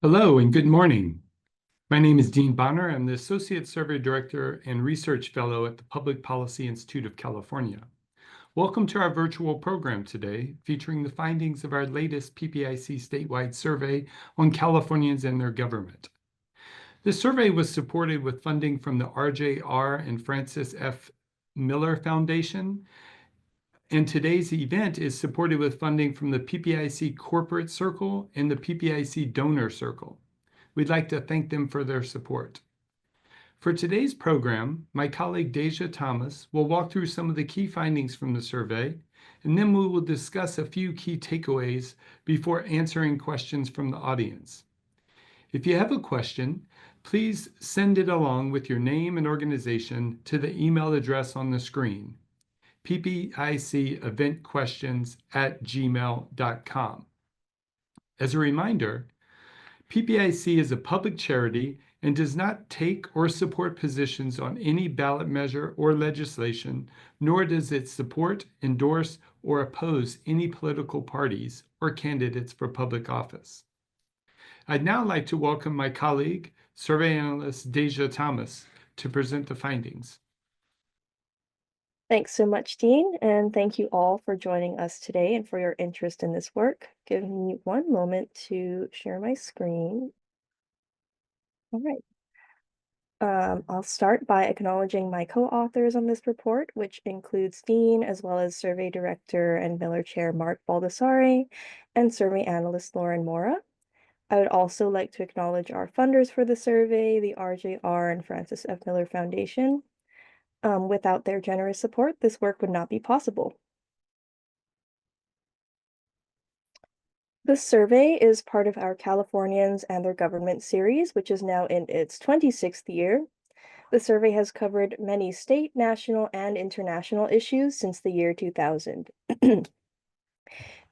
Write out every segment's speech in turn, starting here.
Hello and good morning. My name is Dean Bonner. I'm the Associate Survey Director and Research Fellow at the Public Policy Institute of California. Welcome to our virtual program today, featuring the findings of our latest PPIC statewide survey on Californians and their government. This survey was supported with funding from the RJR and Francis F. Miller Foundation, and today's event is supported with funding from the PPIC Corporate Circle and the PPIC Donor Circle. We'd like to thank them for their support. For today's program, my colleague Deja Thomas will walk through some of the key findings from the survey, and then we will discuss a few key takeaways before answering questions from the audience. If you have a question, please send it along with your name and organization to the email address on the screen, ppiceventquestions@gmail.com. As a reminder, PPIC is a public charity and does not take or support positions on any ballot measure or legislation, nor does it support, endorse, or oppose any political parties or candidates for public office. I'd now like to welcome my colleague, survey analyst Deja Thomas, to present the findings. Thanks so much, Dean, and thank you all for joining us today and for your interest in this work. Give me one moment to share my screen. All right. I'll start by acknowledging my co-authors on this report, which includes Dean, as well as Survey Director and Miller Chair Mark Baldessari, and Survey Analyst Lauren Mora. I would also like to acknowledge our funders for the survey, the RJR and Francis F. Miller Foundation. Without their generous support, this work would not be possible. This survey is part of our Californians and their government series, which is now in its 26th year. The survey has covered many state, national, and international issues since the year 2000.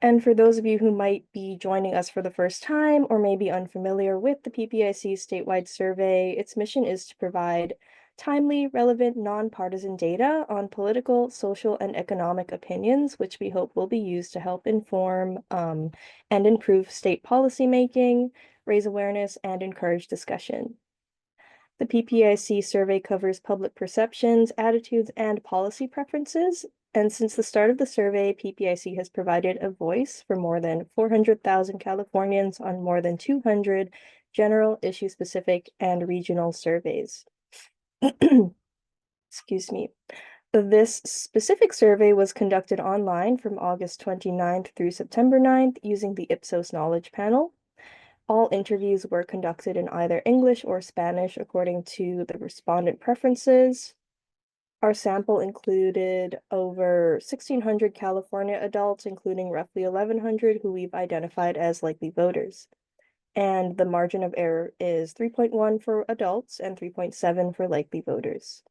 And for those of you who might be joining us for the first time or may be unfamiliar with the PPIC statewide survey, its mission is to provide timely, relevant, nonpartisan data on political, social, and economic opinions, which we hope will be used to help inform and improve state policymaking, raise awareness, and encourage discussion. The PPIC survey covers public perceptions, attitudes, and policy preferences. And since the start of the survey, PPIC has provided a voice for more than 400,000 Californians on more than 200 general, issue-specific, and regional surveys. Excuse me. This specific survey was conducted online from August 29th through September 9th using the Ipsos Knowledge Panel. All interviews were conducted in either English or Spanish according to the respondent preferences. Our sample included over 1,600 California adults, including roughly 1,100 who we've identified as likely voters. And the margin of error is 3.1 for adults and 3.7 for likely voters.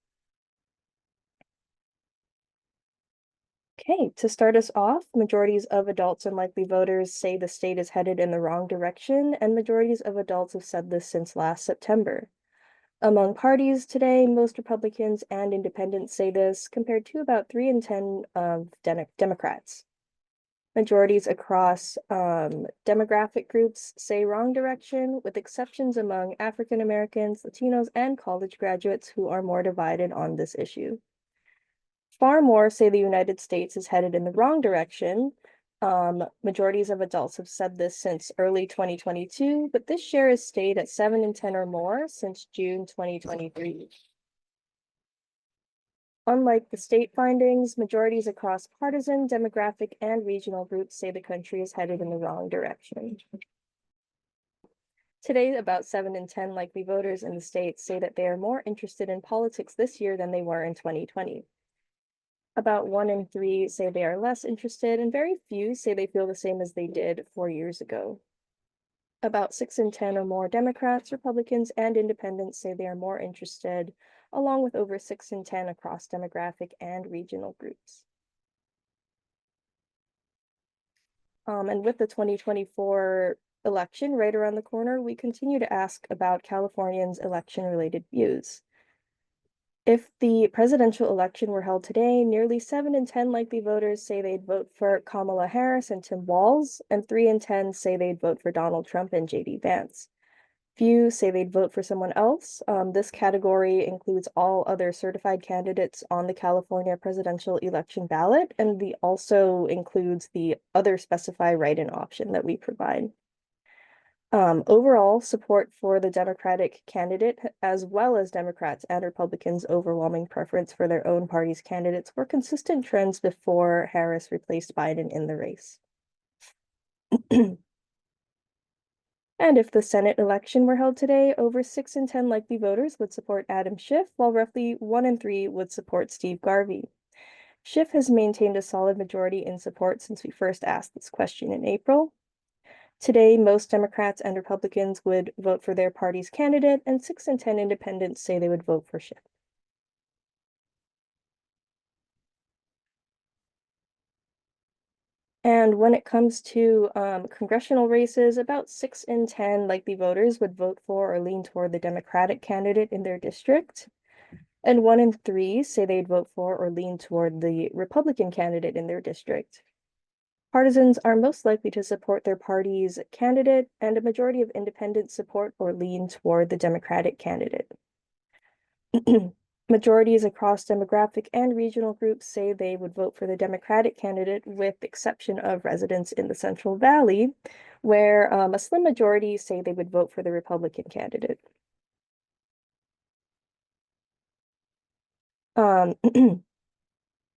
Okay, to start us off, majorities of adults and likely voters say the state is headed in the wrong direction, and majorities of adults have said this since last September. Among parties today, most Republicans and independents say this, compared to about 3 in 10 of Democrats. Majorities across demographic groups say wrong direction, with exceptions among African Americans, Latinos, and college graduates who are more divided on this issue. Far more say the United States is headed in the wrong direction. Majorities of adults have said this since early 2022, but this share has stayed at 7 in 10 or more since June 2023. Unlike the state findings, majorities across partisan, demographic, and regional groups say the country is headed in the wrong direction. Today, about 7 in 10 likely voters in the state say that they are more interested in politics this year than they were in 2020. About 1 in 3 say they are less interested, and very few say they feel the same as they did 4 years ago. About 6 in 10 or more Democrats, Republicans, and independents say they are more interested, along with over 6 in 10 across demographic and regional groups. And with the 2024 election right around the corner, we continue to ask about Californians' election-related views. If the presidential election were held today, nearly 7 in 10 likely voters say they'd vote for Kamala Harris and Tim Walz, and 3 in 10 say they'd vote for Donald Trump and J.D. Vance. Few say they'd vote for someone else. This category includes all other certified candidates on the California presidential election ballot, and also includes the other specify write-in option that we provide. Overall, support for the Democratic candidate, as well as Democrats and Republicans' overwhelming preference for their own party's candidates, were consistent trends before Harris replaced Biden in the race. And if the Senate election were held today, over 6 in 10 likely voters would support Adam Schiff, while roughly 1 in 3 would support Steve Garvey. Schiff has maintained a solid majority in support since we first asked this question in April. Today, most Democrats and Republicans would vote for their party's candidate, and 6 in 10 independents say they would vote for Schiff. And when it comes to congressional races, about 6 in 10 likely voters would vote for or lean toward the Democratic candidate in their district. And 1 in 3 say they'd vote for or lean toward the Republican candidate in their district. Partisans are most likely to support their party's candidate, and a majority of independents support or lean toward the Democratic candidate. Majorities across demographic and regional groups say they would vote for the Democratic candidate, with the exception of residents in the Central Valley, where a slim majority say they would vote for the Republican candidate.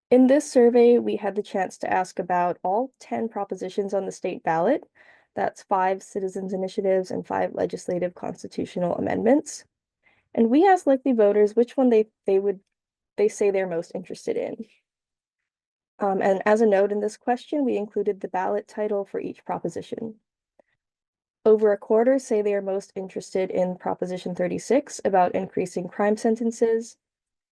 In this survey, we had the chance to ask about all 10 propositions on the state ballot. That's 5 citizens' initiatives and 5 legislative constitutional amendments. And we asked likely voters which one they say they're most interested in. And as a note in this question, we included the ballot title for each proposition. Over a quarter say they are most interested in Proposition 36 about increasing crime sentences.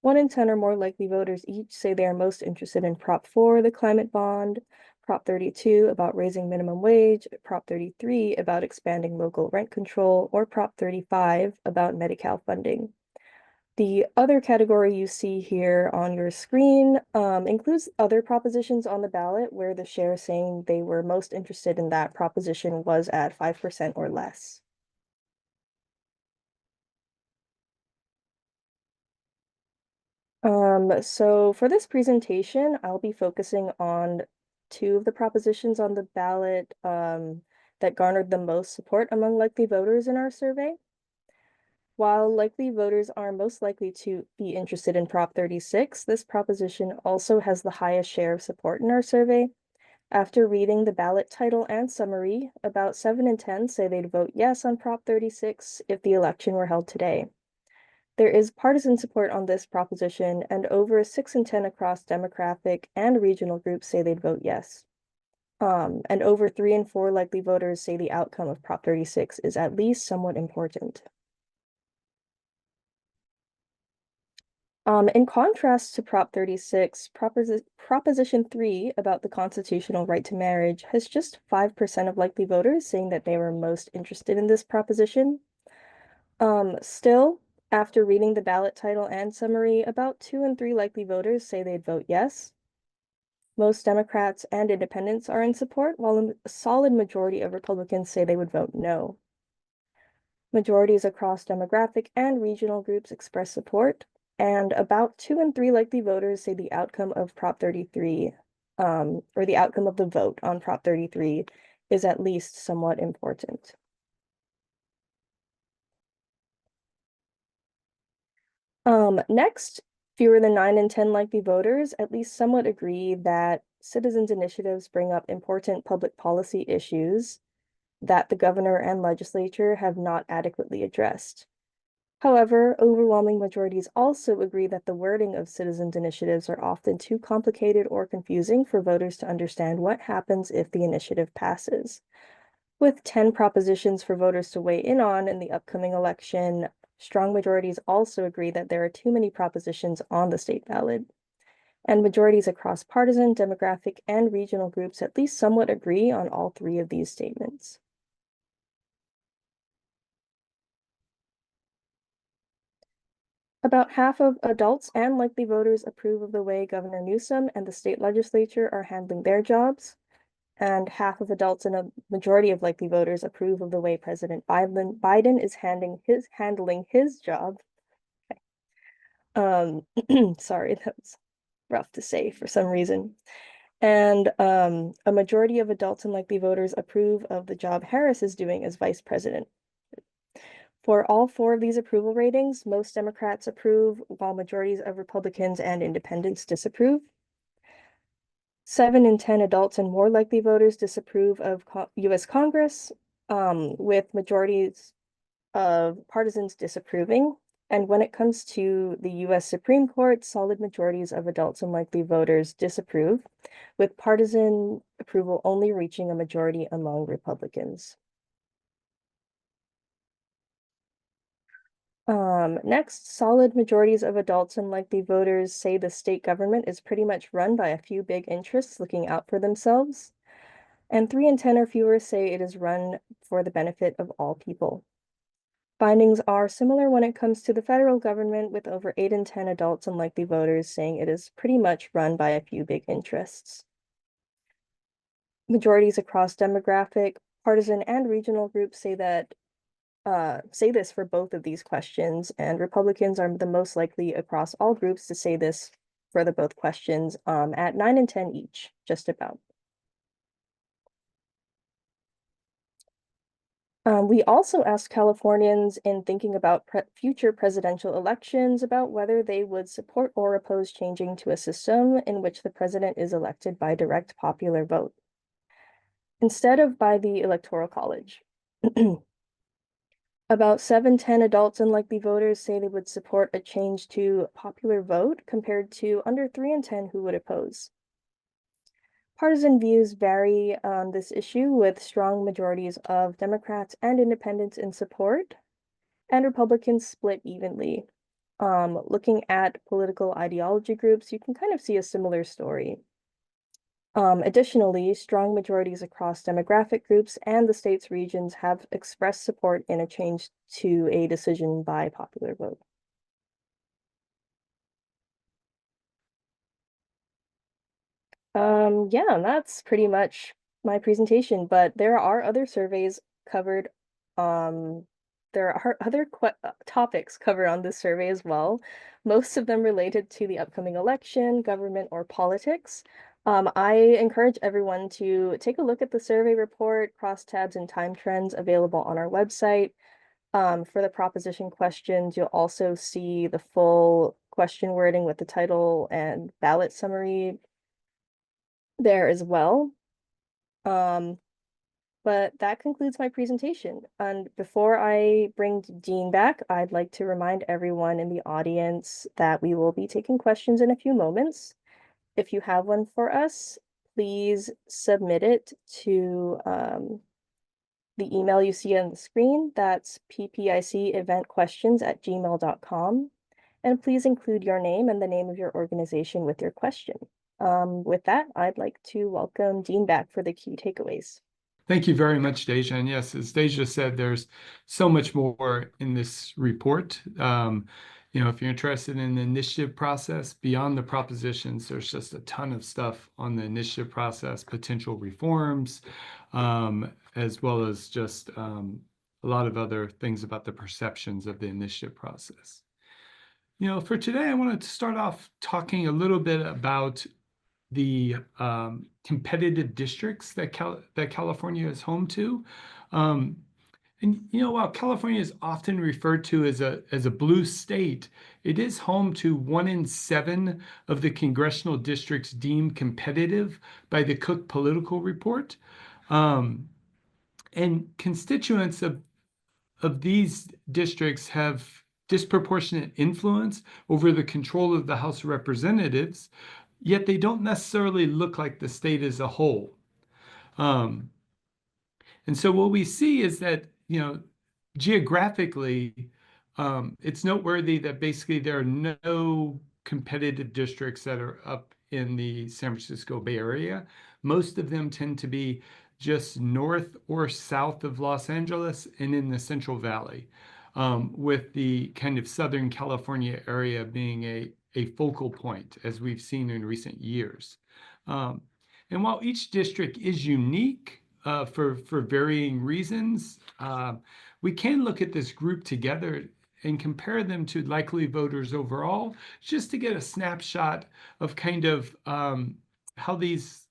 1 in 10 or more likely voters each say they are most interested in Prop 4, the climate bond, Prop 32 about raising minimum wage, Prop 33 about expanding local rent control, or Prop 35 about Medi-Cal funding. The other category you see here on your screen includes other propositions on the ballot where the share saying they were most interested in that proposition was at 5% or less. So for this presentation, I'll be focusing on 2 of the propositions on the ballot that garnered the most support among likely voters in our survey. While likely voters are most likely to be interested in Prop 36, this proposition also has the highest share of support in our survey. After reading the ballot title and summary, about 7 in 10 say they'd vote yes on Prop 36 if the election were held today. There is partisan support on this proposition, and over 6 in 10 across demographic and regional groups say they'd vote yes. And over 3 in 4 likely voters say the outcome of Prop 36 is at least somewhat important. In contrast to Prop 36, Proposition 3 about the constitutional right to marriage has just 5% of likely voters saying that they were most interested in this proposition. Still, after reading the ballot title and summary, about 2 in 3 likely voters say they'd vote yes. Most Democrats and independents are in support, while a solid majority of Republicans say they would vote no. Majorities across demographic and regional groups express support, and about 2 in 3 likely voters say the outcome of Prop 33, or the outcome of the vote on Prop 33 is at least somewhat important. Next, fewer than 9 in 10 likely voters at least somewhat agree that citizens' initiatives bring up important public policy issues that the governor and legislature have not adequately addressed. However, overwhelming majorities also agree that the wording of citizens' initiatives are often too complicated or confusing for voters to understand what happens if the initiative passes. With 10 propositions for voters to weigh in on in the upcoming election, strong majorities also agree that there are too many propositions on the state ballot. And majorities across partisan, demographic, and regional groups at least somewhat agree on all 3 of these statements. About half of adults and likely voters approve of the way Governor Newsom and the state legislature are handling their jobs. and half of adults and a majority of likely voters approve of the way President Biden is handling his job. Sorry, that was rough to say for some reason. And a majority of adults and likely voters approve of the job Harris is doing as vice president. For all four of these approval ratings, most Democrats approve, while majorities of Republicans and independents disapprove. 7 in 10 adults and more likely voters disapprove of U.S. Congress, with majorities of partisans disapproving. And when it comes to the U.S. Supreme Court, solid majorities of adults and likely voters disapprove, with partisan approval only reaching a majority among Republicans. Next, solid majorities of adults and likely voters say the state government is pretty much run by a few big interests looking out for themselves. And 3 in 10 or fewer say it is run for the benefit of all people. Findings are similar when it comes to the federal government, with over 8 in 10 adults and likely voters saying it is pretty much run by a few big interests. Majorities across demographic, partisan, and regional groups say this for both of these questions, and Republicans are the most likely across all groups to say this for the both questions, at 9 and 10 each, just about. We also asked Californians in thinking about future presidential elections about whether they would support or oppose changing to a system in which the president is elected by direct popular vote instead of by the Electoral College. About 7-10 adults and likely voters say they would support a change to popular vote, compared to under 3 in 10 who would oppose. Partisan views vary on this issue, with strong majorities of Democrats and independents in support, and Republicans split evenly. Looking at political ideology groups, you can kind of see a similar story. Additionally, strong majorities across demographic groups and the state's regions have expressed support in a change to a decision by popular vote. Yeah, that's pretty much my presentation, but there are other surveys covered. There are other topics covered on this survey as well, most of them related to the upcoming election, government, or politics. I encourage everyone to take a look at the survey report, crosstabs, and time trends available on our website. For the proposition questions, you'll also see the full question wording with the title and ballot summary there as well. But that concludes my presentation. And before I bring Dean back, I'd like to remind everyone in the audience that we will be taking questions in a few moments. If you have one for us, please submit it to the email you see on the screen. That's ppiceventquestions@gmail.com. And please include your name and the name of your organization with your question. With that, I'd like to welcome Dean back for the key takeaways. Thank you very much, Deja. And yes, as Deja said, there's so much more in this report. If you're interested in the initiative process beyond the propositions, there's just a ton of stuff on the initiative process, potential reforms, as well as just a lot of other things about the perceptions of the initiative process. For today, I wanted to start off talking a little bit about the competitive districts that California is home to. While California is often referred to as a blue state, it is home to 1 in 7 of the congressional districts deemed competitive by the Cook Political Report. And constituents of these districts have disproportionate influence over the control of the House of Representatives, yet they don't necessarily look like the state as a whole. And so what we see is that, geographically, it's noteworthy that basically there are no competitive districts that are up in the San Francisco Bay Area. Most of them tend to be just north or south of Los Angeles and in the Central Valley, with the kind of Southern California area being a focal point, as we've seen in recent years. And while each district is unique for varying reasons, we can look at this group together and compare them to likely voters overall, just to get a snapshot of kind of how these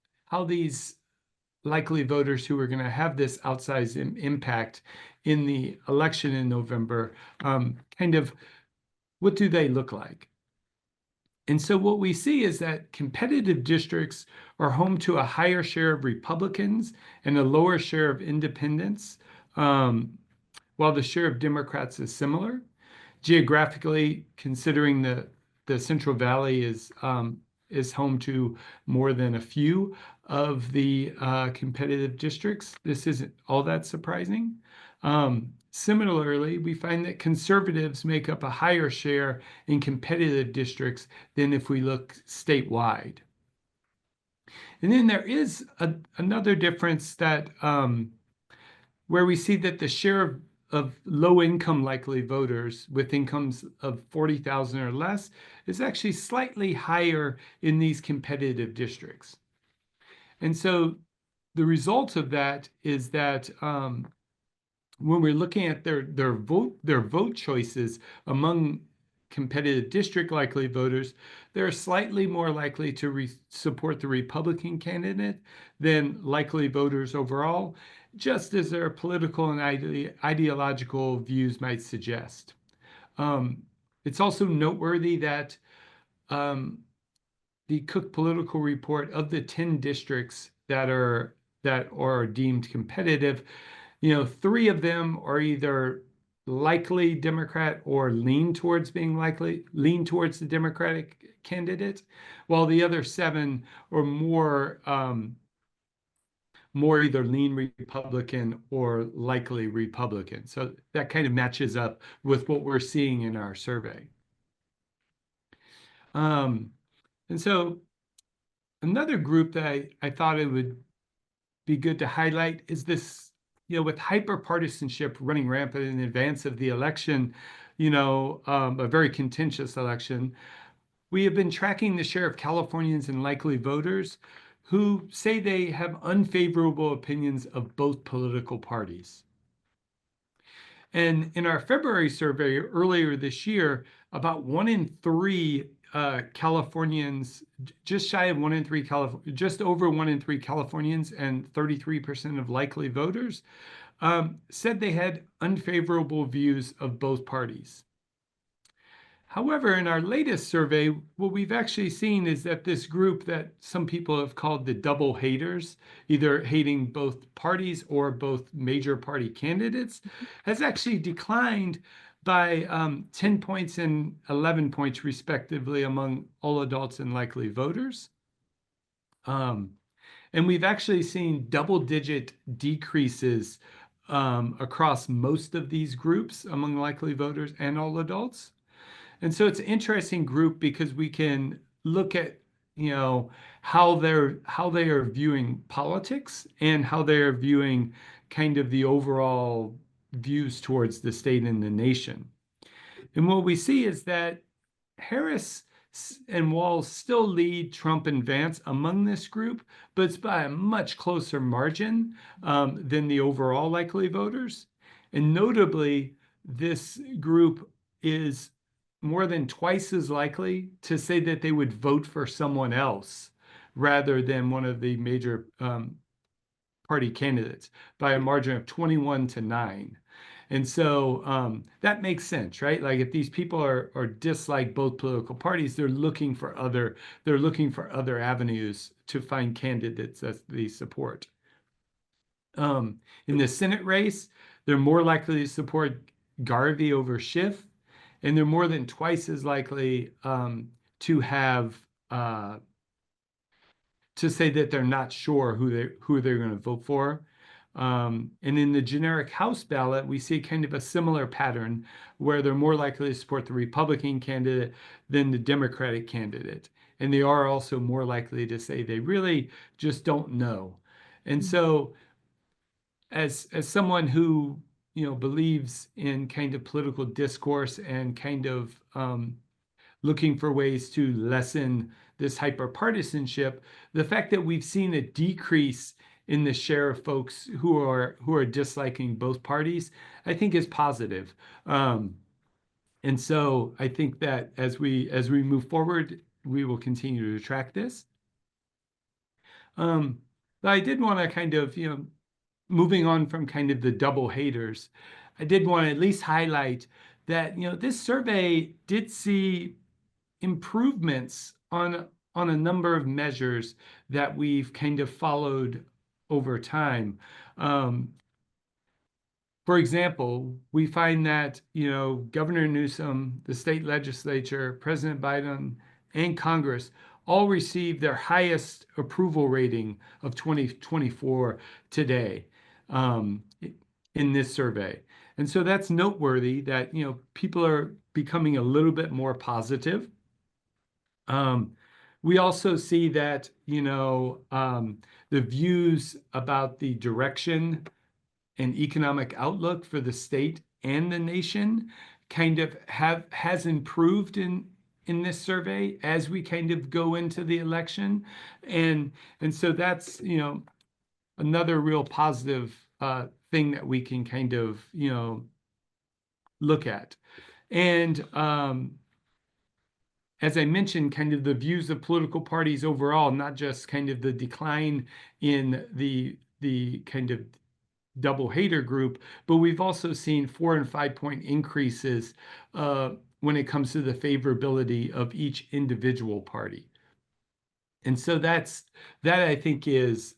likely voters who are going to have this outsized impact in the election in November, kind of what do they look like? And so what we see is that competitive districts are home to a higher share of Republicans and a lower share of independents, while the share of Democrats is similar. Geographically, considering the Central Valley is home to more than a few of the competitive districts, this isn't all that surprising. Similarly, we find that conservatives make up a higher share in competitive districts than if we look statewide. And then there is another difference that where we see that the share of low-income likely voters with incomes of 40,000 or less is actually slightly higher in these competitive districts. And so the result of that is that when we're looking at their vote choices among competitive district likely voters, they're slightly more likely to support the Republican candidate than likely voters overall, just as their political and ideological views might suggest. It's also noteworthy that the Cook Political Report, of the 10 districts that are deemed competitive, 3 of them are either likely Democrat or lean towards the Democratic candidate, while the other 7 are more either lean Republican or likely Republican. So that kind of matches up with what we're seeing in our survey. And so another group that I thought it would be good to highlight is this, with hyper-partisanship running rampant in advance of the election, a very contentious election, we have been tracking the share of Californians and likely voters who say they have unfavorable opinions of both political parties. And in our February survey earlier this year, about 1 in 3 Californians, just shy of 1 in 3 just over 1 in 3 Californians and 33% of likely voters said they had unfavorable views of both parties. However, in our latest survey, what we've actually seen is that this group that some people have called the double haters, either hating both parties or both major party candidates, has actually declined by 10 points and 11 points, respectively, among all adults and likely voters. And we've actually seen double-digit decreases across most of these groups among likely voters and all adults. And so it's an interesting group because we can look at, how they are viewing politics and how they are viewing kind of the overall views towards the state and the nation. And what we see is that Harris and Walz still lead Trump and Vance among this group, but it's by a much closer margin than the overall likely voters. And notably, this group is more than twice as likely to say that they would vote for someone else rather than one of the major party candidates by a margin of 21-9. And so that makes sense, right? Like if these people are dislike both political parties, they're looking for other avenues to find candidates that they support. In the Senate race, they're more likely to support Garvey over Schiff, and they're more than twice as likely to have to say that they're not sure who they're going to vote for. And in the generic House ballot, we see kind of a similar pattern where they're more likely to support the Republican candidate than the Democratic candidate. And they are also more likely to say they really just don't know. And so as someone who believes in kind of political discourse and kind of looking for ways to lessen this hyperpartisanship, the fact that we've seen a decrease in the share of folks who are disliking both parties, I think is positive. And so I think that as we move forward, we will continue to track this. But I did want to kind of, moving on from kind of the double haters, I did want to at least highlight that, this survey did see improvements on a number of measures that we've kind of followed over time. For example, we find that, Governor Newsom, the state legislature, President Biden, and Congress all received their highest approval rating of 2024 today in this survey. And so that's noteworthy that, people are becoming a little bit more positive. We also see that, the views about the direction and economic outlook for the state and the nation kind of has improved in this survey as we kind of go into the election. And so that's, another real positive thing that we can kind of, look at. And as I mentioned, kind of the views of political parties overall, not just kind of the decline in the kind of double hater group, but we've also seen 4 and 5 point increases when it comes to the favorability of each individual party. And so that I think is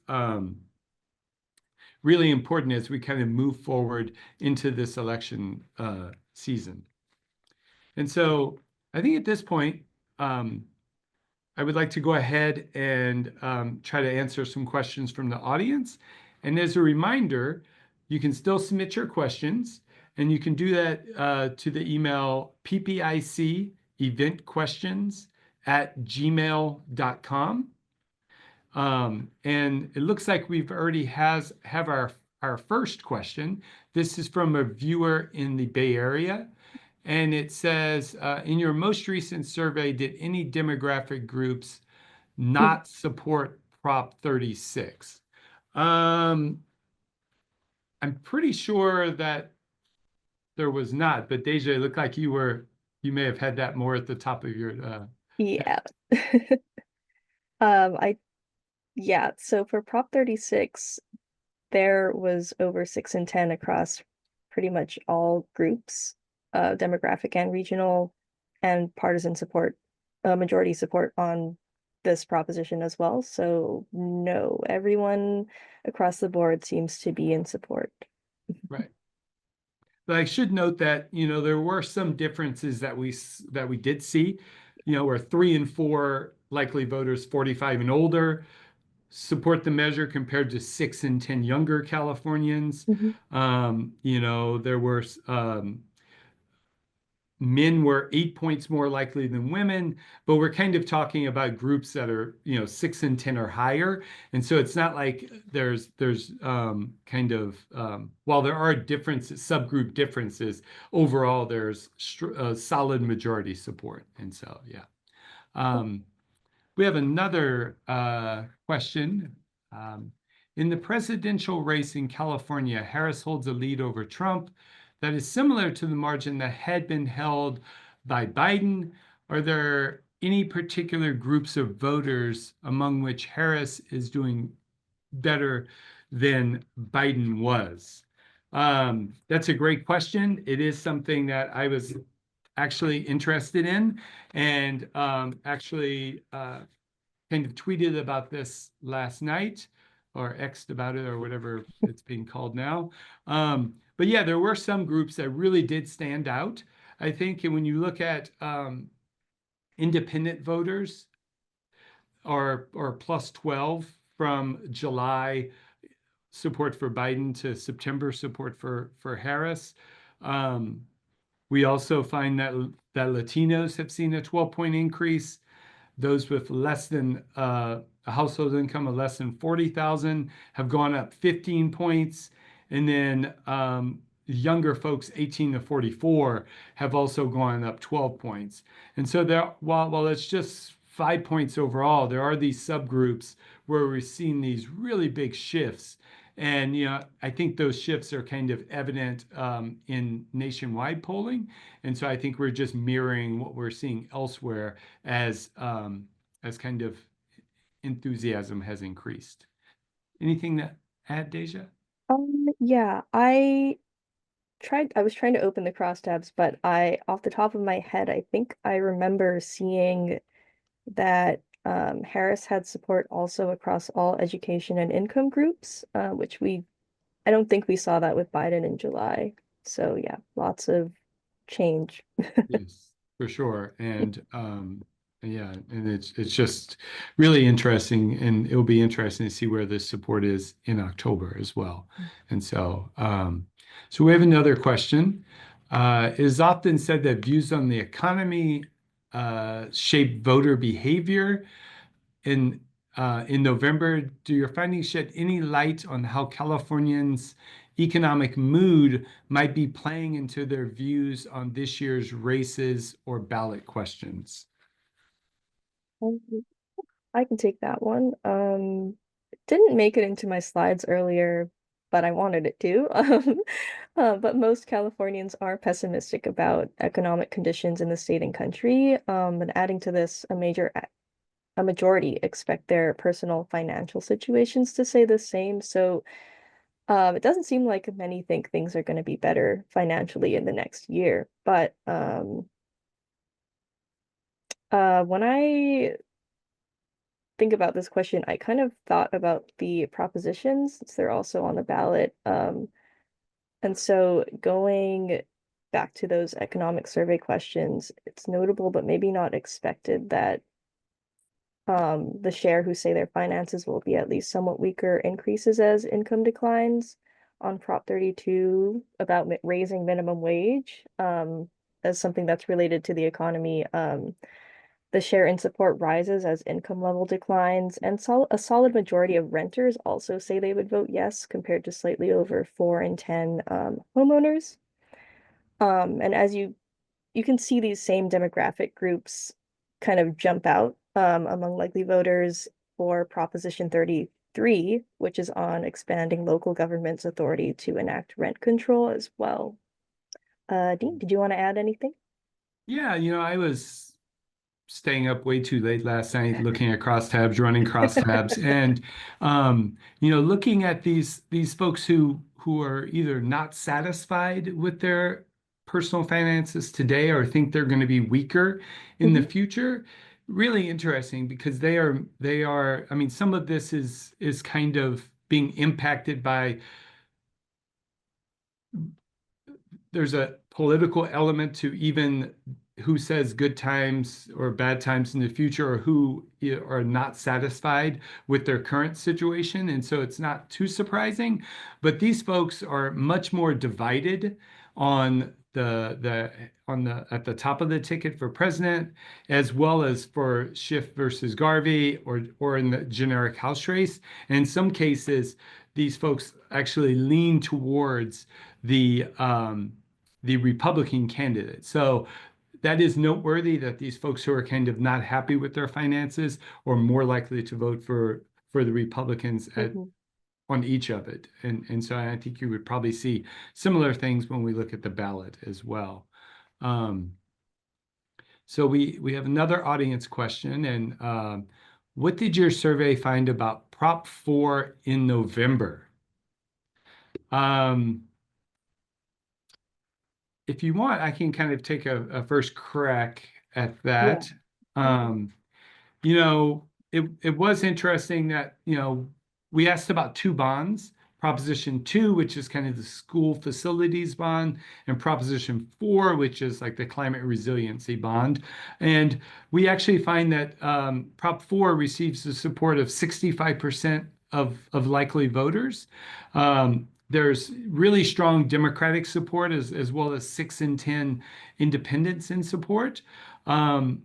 really important as we kind of move forward into this election season. And so I think at this point, I would like to go ahead and try to answer some questions from the audience. And as a reminder, you can still submit your questions, and you can do that to the email PPIC eventquestions@gmail.com. And it looks like we've already have our first question. This is from a viewer in the Bay Area. And it says, in your most recent survey, did any demographic groups not support Prop 36? I'm pretty sure that there was not, but Deja, it looked like you may have had that more at the top of your Yeah. So for Prop 36, there was over 6 in 10 across pretty much all groups, demographic and regional, and partisan support, majority support on this proposition as well. So no, everyone across the board seems to be in support. Right. But I should note that, there were some differences that we did see, where 3 and 4 likely voters 45 and older support the measure compared to 6 and 10 younger Californians. There were men were 8 points more likely than women, but we're kind of talking about groups that are, 6 and 10 or higher. And so it's not like there's kind of, while there are differences, subgroup differences, overall there's solid majority support. And so, yeah. We have another question. In the presidential race in California, Harris holds a lead over Trump that is similar to the margin that had been held by Biden. Are there any particular groups of voters among which Harris is doing better than Biden was? That's a great question. It is something that I was actually interested in, and actually kind of tweeted about this last night, or X'd about it, or whatever it's being called now. But yeah, there were some groups that really did stand out, I think. And when you look at independent voters, or plus 12 from July support for Biden to September support for Harris. We also find that Latinos have seen a 12-point increase. Those with less than a household income of less than 40,000 have gone up 15 points. And then younger folks, 18 to 44, have also gone up 12 points. And so while it's just 5 points overall, there are these subgroups where we're seeing these really big shifts. And I think those shifts are kind of evident in nationwide polling, and so I think we're just mirroring what we're seeing elsewhere as kind of enthusiasm has increased. Anything to add, Deja? Yeah, I was trying to open the crosstabs, but off the top of my head, I think I remember seeing that Harris had support also across all education and income groups, which I don't think we saw that with Biden in July. So yeah, lots of change. Yes, for sure. And yeah, and it's just really interesting, and it'll be interesting to see where this support is in October as well. And so we have another question. It is often said that views on the economy shape voter behavior. In November, do your findings shed any light on how Californians' economic mood might be playing into their views on this year's races or ballot questions? Um, I can take that one. It didn't make it into my slides earlier, but I wanted it to. But most Californians are pessimistic about economic conditions in the state and country. And adding to this, a majority expect their personal financial situations to stay the same. So it doesn't seem like many think things are going to be better financially in the next year. But when I think about this question, I kind of thought about the propositions since they're also on the ballot. And so going back to those economic survey questions, it's notable, but maybe not expected that the share who say their finances will be at least somewhat weaker increases as income declines on Prop 32 about raising minimum wage as something that's related to the economy. The share in support rises as income level declines, and a solid majority of renters also say they would vote yes, compared to slightly over 4 in 10 homeowners. And as you can see these same demographic groups kind of jump out among likely voters for Proposition 33, which is on expanding local government's authority to enact rent control as well. Dean, did you want to add anything? Yeah, I was staying up way too late last night looking at crosstabs, running crosstabs, and looking at these folks who are either not satisfied with their personal finances today or think they're going to be weaker in the Mhm. future. Really interesting because I mean, some of this is kind of being impacted by there's a political element to even who says good times or bad times in the future or who are not satisfied with their current situation. And so it's not too surprising, but these folks are much more divided on the at the top of the ticket for president, as well as for Schiff versus Garvey or in the generic House race. And in some cases, these folks actually lean towards the Republican candidate. So that is noteworthy that these folks who are kind of not happy with their finances are more likely to vote for the Republicans Mhm. on each of it. And so I think you would probably see similar things when we look at the ballot as well. Um, so we have another audience question, and what did your survey find about Prop 4 in November? Um, if you want, I can kind of take a first crack at Yeah. that. Um, it was interesting that, we asked about two bonds, Proposition 2, which is kind of the school facilities bond, and Proposition 4, which is like the climate resiliency bond. And we actually find that Prop 4 receives the support of 65% of likely voters. There's really strong Democratic support as well as 6 in 10 independents in support. Um,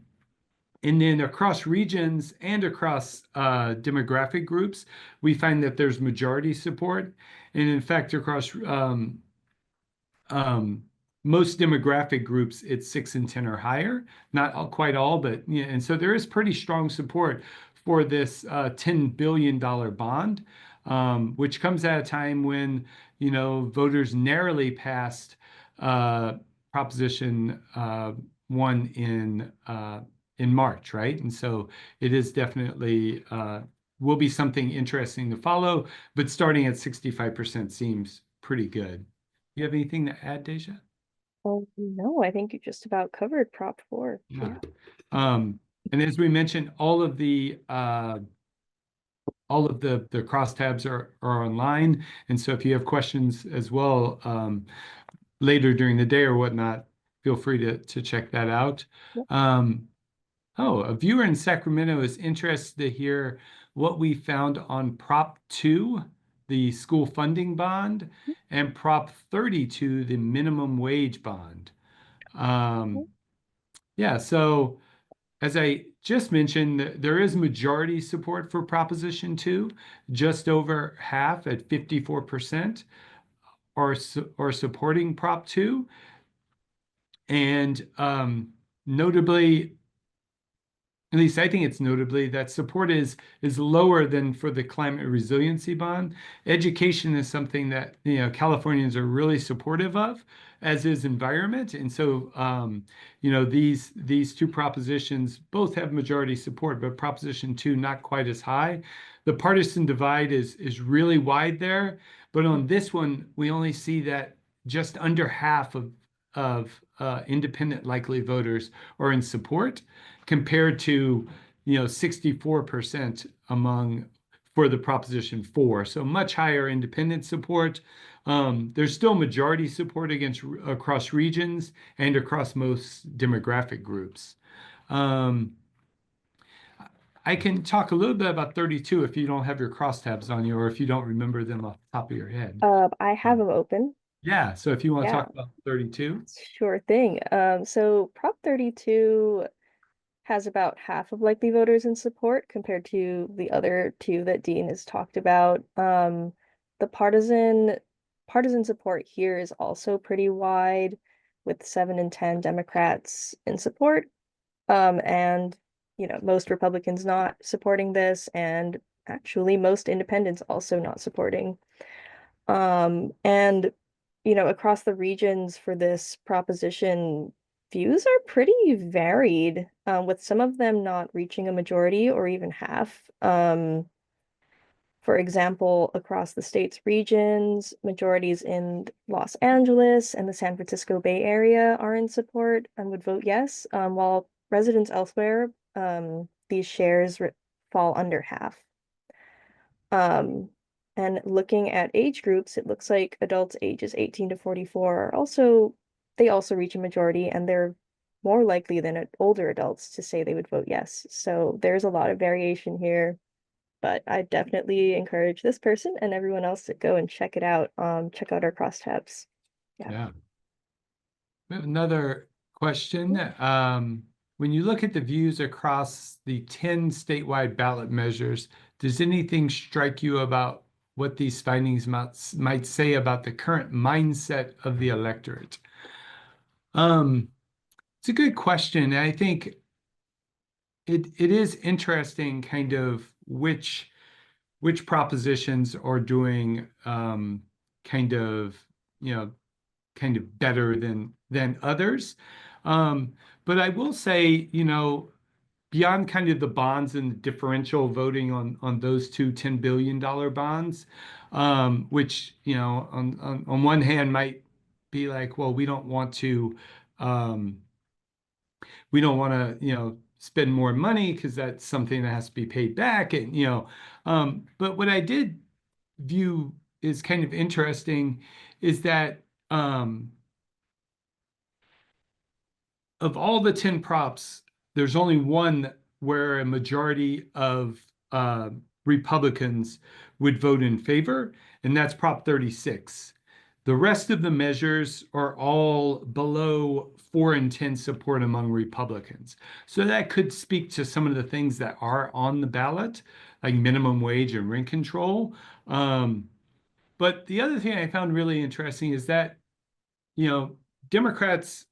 and then across regions and across demographic groups, we find that there's majority support. And in fact, across um, most demographic groups, it's 6 and 10 or higher. Not quite all, but yeah, and so there is pretty strong support for this $10 billion bond, which comes at a time when, voters narrowly passed uh, Proposition 1 in March, right? And so it is definitely will be something interesting to follow, but starting at 65% seems pretty good. You have anything to add, Deja? Oh, no, I think you just about covered Prop 4. Yeah. Yeah. And as we mentioned, all of the crosstabs are online. And so if you have questions as well later during the day or whatnot, feel free to check that out. Yep. Um, a viewer in Sacramento is interested to hear what we found on Prop 2, the school funding bond, and Prop 32, the minimum wage bond. Yeah, so as I just mentioned, there is majority support for Proposition 2, just over half at 54% are supporting Prop 2. And notably, at least I think it's notably that support is lower than for the climate resiliency bond. Education is something that Californians are really supportive of, as is environment. And so these two propositions both have majority support, but Proposition 2 not quite as high. The partisan divide is really wide there, but on this one we only see that just under half of independent likely voters are in support, compared to 64% among for the Proposition 4. So much higher independent support. There's still majority support across regions and across most demographic groups. I can talk a little bit about 32 if you don't have your crosstabs on you, or if you don't remember them off the top of your head. I have them open. Yeah, so if you want to Yeah, talk about 32. sure thing. So Prop 32 has about half of likely voters in support compared to the other two that Dean has talked about. The partisan support here is also pretty wide, with 7 and 10 Democrats in support. And most Republicans not supporting this, and actually most independents also not supporting. And across the regions for this proposition, views are pretty varied, with some of them not reaching a majority or even half. For example, across the state's regions, majorities in Los Angeles and the San Francisco Bay Area are in support and would vote yes, while residents elsewhere, these shares fall under half. Um, and looking at age groups, it looks like adults ages 18 to 44 they also reach a majority, and they're more likely than older adults to say they would vote yes. So there's a lot of variation here, but I definitely encourage this person and everyone else to go and check it out. Check out our crosstabs. Yeah. Yeah. We have another question. When you look at the views across the 10 statewide ballot measures, does anything strike you about what these findings might say about the current mindset of the electorate? It's a good question. I think it is interesting kind of which propositions are doing kind of, kind of better than others. But I will say, beyond kind of the bonds and the differential voting on those two $10 billion bonds, which, on one hand might be like, well, um, we don't want to, spend more money because that's something that has to be paid back. And, but what I did view is kind of interesting is that of all the 10 props, there's only one where a majority of Republicans would vote in favor, and that's Prop 36. The rest of the measures are all below 4 and 10 support among Republicans. So that could speak to some of the things that are on the ballot, like minimum wage and rent control. But the other thing I found really interesting is that, Democrats,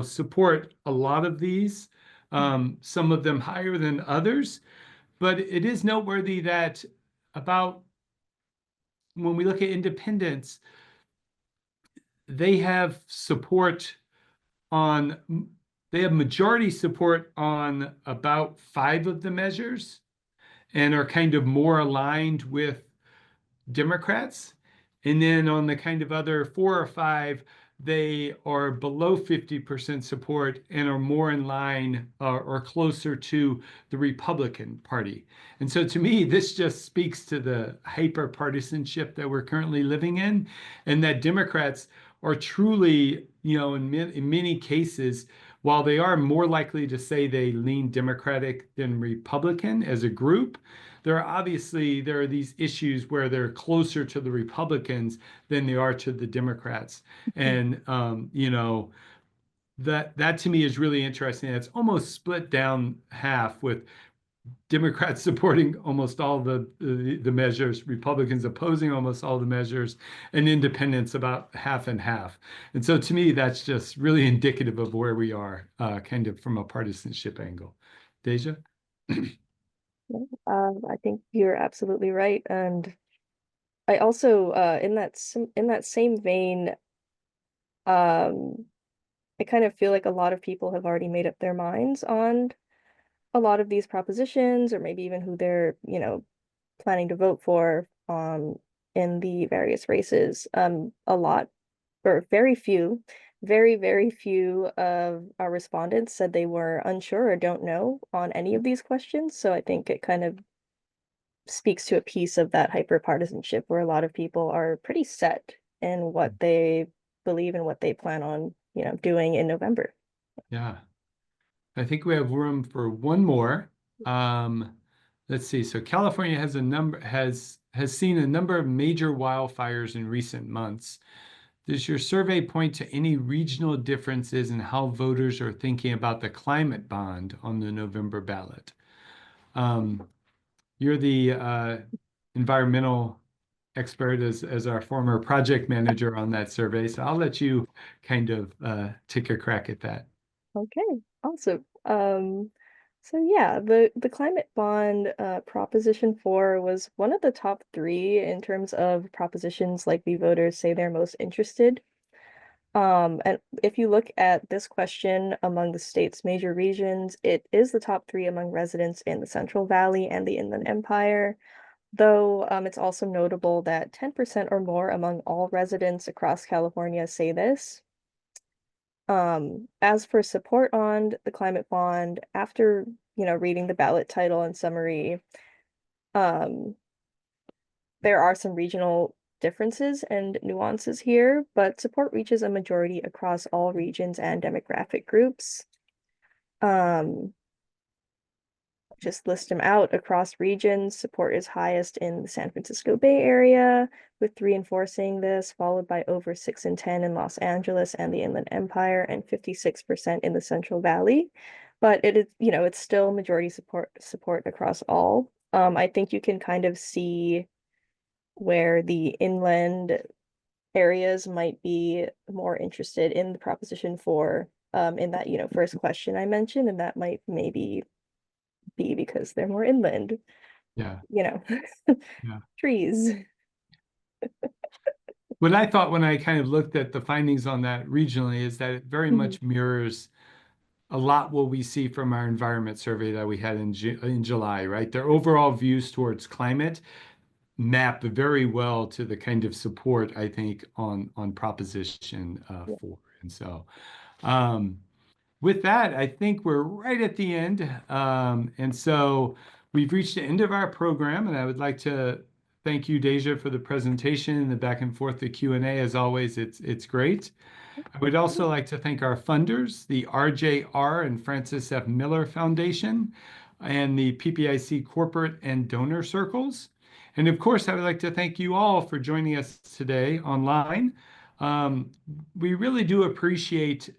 support a lot of these, some of them higher than others, but it is noteworthy that about when we look at independents, they have support on, they have majority support on about 5 of the measures and are kind of more aligned with Democrats. And then on the kind of other 4 or 5, they are below 50% support and are more in line or closer to the Republican Party. And so to me, this just speaks to the hyper partisanship that we're currently living in, and that Democrats are truly, in many cases, while they are more likely to say they lean Democratic than Republican as a group, there are these issues where they're closer to the Republicans than they are to the Democrats. And that to me is really interesting. It's almost split down half, with Democrats supporting almost all the measures, Republicans opposing almost all the measures, and independents about half and half. And so to me, that's just really indicative of where we are, kind of from a partisanship angle. Deja? I think you're absolutely right, and I also, in that same vein, um, I kind of feel like a lot of people have already made up their minds on a lot of these propositions, or maybe even who they're, planning to vote for, in the various races. A lot, or very few, very few of our respondents said they were unsure or don't know on any of these questions. So I think it kind of speaks to a piece of that hyperpartisanship where a lot of people are pretty set in what they believe and what they plan on, doing in November. Yeah. I think we have room for one more. Um, let's see. So California has seen a number of major wildfires in recent months. Does your survey point to any regional differences in how voters are thinking about the climate bond on the November ballot? You're the environmental expert as our former project manager on that survey, so I'll let you kind of take a crack at that. Okay, awesome. So yeah, the climate bond, Proposition 4 was one of the top 3 in terms of propositions likely voters say they're most interested. And if you look at this question among the state's major regions, it is the top 3 among residents in the Central Valley and the Inland Empire, though it's also notable that 10% or more among all residents across California say this. As for support on the climate bond, after, reading the ballot title and summary, um, there are some regional differences and nuances here, but support reaches a majority across all regions and demographic groups. Um, just list them out across regions. Support is highest in the San Francisco Bay Area, with 3 enforcing this, followed by over 6 and 10 in Los Angeles and the Inland Empire, and 56% in the Central Valley. But it is, it's still majority support across all. I think you can kind of see where the inland areas might be more interested in the Proposition 4, in that, first question I mentioned, and that might maybe be because they're more inland, Yeah, you know, yeah. trees. What I thought when I kind of looked at the findings on that regionally is that it very Mhm. much mirrors a lot what we see from our environment survey that we had in July, right? Their overall views towards climate map very well to the kind of support, I think, on Proposition Yeah. 4. And so with that, I think we're right at the end. And so we've reached the end of our program, and I would like to thank you, Deja, for the presentation and the back and forth, the Q&A. As always, it's great. I would also like to thank our funders, the RJR and Francis F. Miller Foundation, and the PPIC Corporate and Donor Circles. And of course, I would like to thank you all for joining us today online. Um, we really do appreciate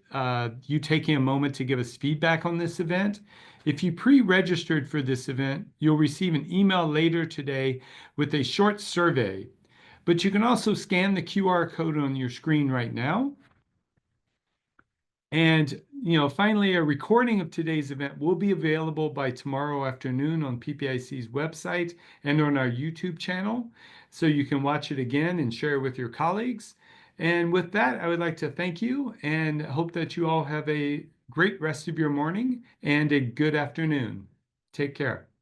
you taking a moment to give us feedback on this event. If you pre-registered for this event, you'll receive an email later today with a short survey. But you can also scan the QR code on your screen right now. And, finally, a recording of today's event will be available by tomorrow afternoon on PPIC's website and on our YouTube channel. So you can watch it again and share it with your colleagues. And with that, I would like to thank you and hope that you all have a great rest of your morning and a good afternoon. Take care.